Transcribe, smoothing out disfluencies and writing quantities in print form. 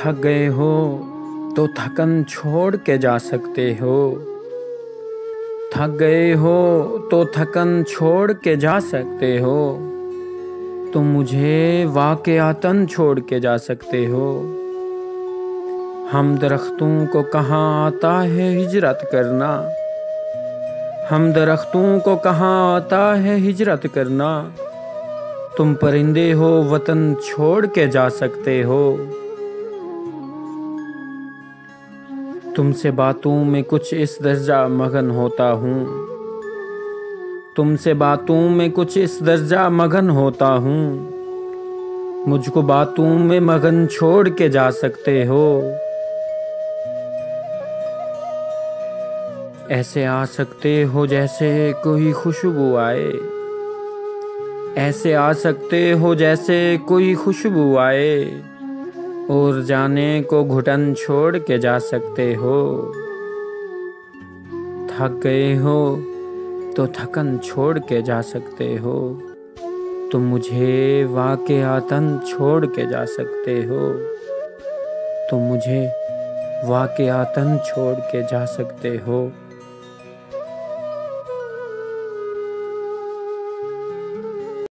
थक गए हो तो थकन छोड़ के जा सकते हो। थक गए हो तो थकन छोड़ के जा सकते हो। तुम मुझे वाक़यातन छोड़ के जा सकते हो। हम दरख्तों को कहाँ आता है हिजरत करना। हम दरख्तों को कहाँ आता है हिजरत करना। तुम परिंदे हो वतन छोड़ के जा सकते हो। तुमसे बातों में कुछ इस दर्जा मगन होता हूँ। तुमसे बातों में कुछ इस दर्जा मगन होता हूँ। मुझको बातों में मगन छोड़ के जा सकते हो। ऐसे आ सकते हो जैसे कोई खुशबू आए। ऐसे आ सकते हो जैसे कोई खुशबू आए। और जाने को घुटन छोड़ के जा सकते हो। थक गए हो तो थकन छोड़ के जा सकते हो। तुम मुझे वाक़यातन छोड़ के जा सकते हो। तुम मुझे वाक़यातन छोड़ के जा सकते हो।